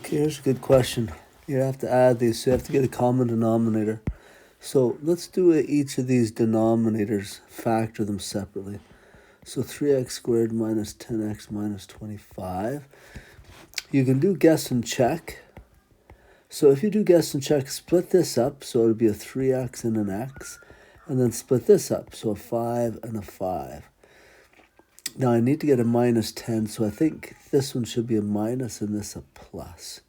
Okay, here's a good question. You have to add these, so you have to get a common denominator. So let's do each of these denominators, factor them separately. So 3x squared minus 10x minus 25. You can do guess and check. So if you do guess and check, split this up, so it would be a 3x and an x, and then split this up, so a 5 and a 5. Now I need to get a minus 10, so I think this one should be a minus and this a plus.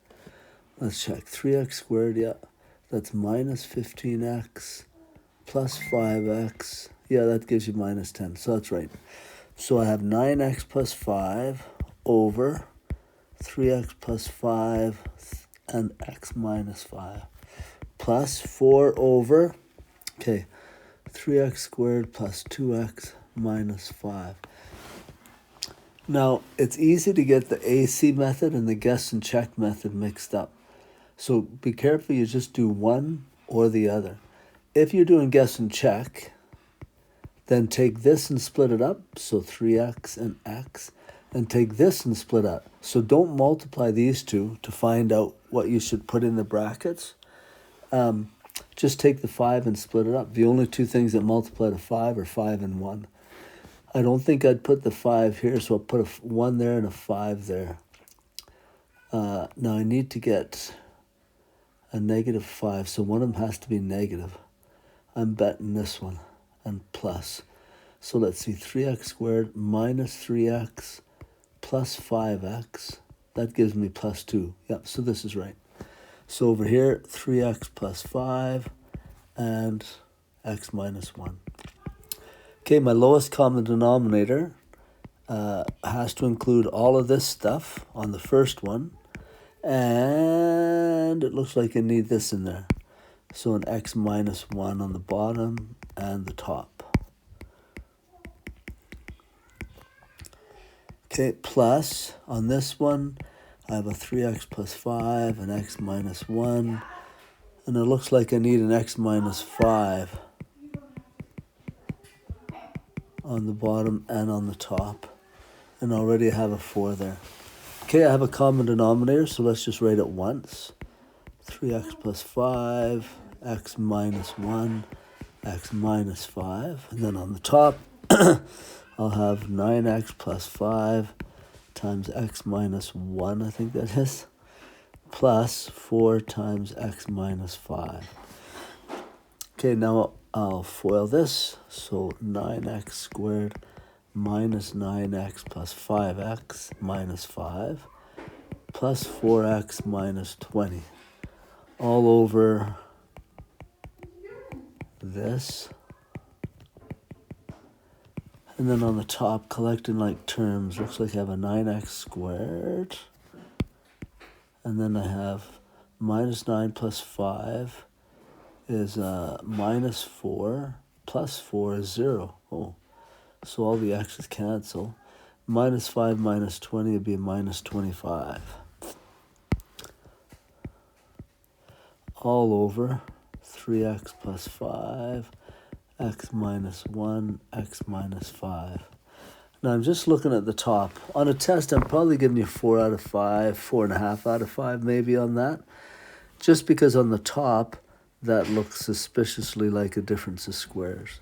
Let's check. 3x squared, yeah, that's minus 15x plus 5x. Yeah, that gives you minus 10, so that's right. So I have 9x plus 5 over 3x plus 5 and x minus 5 plus 4 over, okay, 3x squared plus 2x minus 5. Now, it's easy to get the AC method and the guess and check method mixed up. So be careful, you just do one or the other. If you're doing guess and check, then take this and split it up, so 3x and x, and take this and split up. So don't multiply these two to find out what you should put in the brackets. Just take the 5 and split it up. The only two things that multiply to 5 are 5 and 1. I don't think I'd put the 5 here, so I'll put a 1 there and a 5 there. Now I need to get a negative 5, so one of them has to be negative. I'm betting this one, and plus. So let's see, 3x squared minus 3x plus 5x. That gives me plus 2. Yep, so this is right. So over here, 3x plus 5 and x minus 1. Okay, my lowest common denominator has to include all of this stuff on the first one. And it looks like I need this in there. So an x minus 1 on the bottom and the top. Okay, plus on this one, I have a 3x plus 5 and x minus 1. And it looks like I need an x minus 5 on the bottom and on the top. And already I have a 4 there. Okay, I have a common denominator, so let's just write it once. 3x plus 5, x minus 1, x minus 5. And then on the top, I'll have 9x plus 5 times x minus 1, I think that is, plus 4 times x minus 5. Okay, now I'll FOIL this, so 9x squared minus 9x plus 5x minus 5 plus 4x minus 20 all over this. And then on the top, collecting like terms, looks like I have a 9x squared. And then I have minus 9 plus 5 is minus 4 plus 4 is 0. Oh, so all the x's cancel. Minus 5 minus 20 would be minus 25. All over 3x plus 5, x minus 1, x minus 5. Now I'm just looking at the top. On a test, I'm probably giving you 4 out of 5, 4.5 out of 5 maybe on that. Just because on the top, that looks suspiciously like a difference of squares.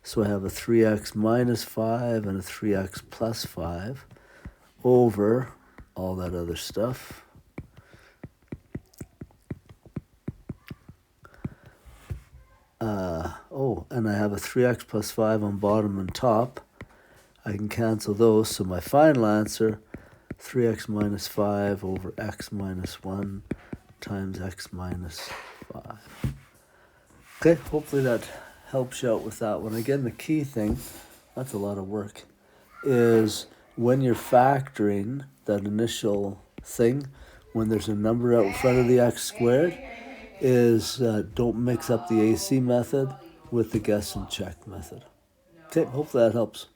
So I have a 3x minus 5 and a 3x plus 5 over all that other stuff. And I have a 3x plus 5 on bottom and top. I can cancel those, so my final answer, 3x minus 5 over x minus 1 times x minus 5. Okay, hopefully that helps you out with that one. Again, the key thing, that's a lot of work, is when you're factoring that initial thing, when there's a number out in front of the x squared, is don't mix up the AC method with the guess and check method. Okay, hopefully that helps.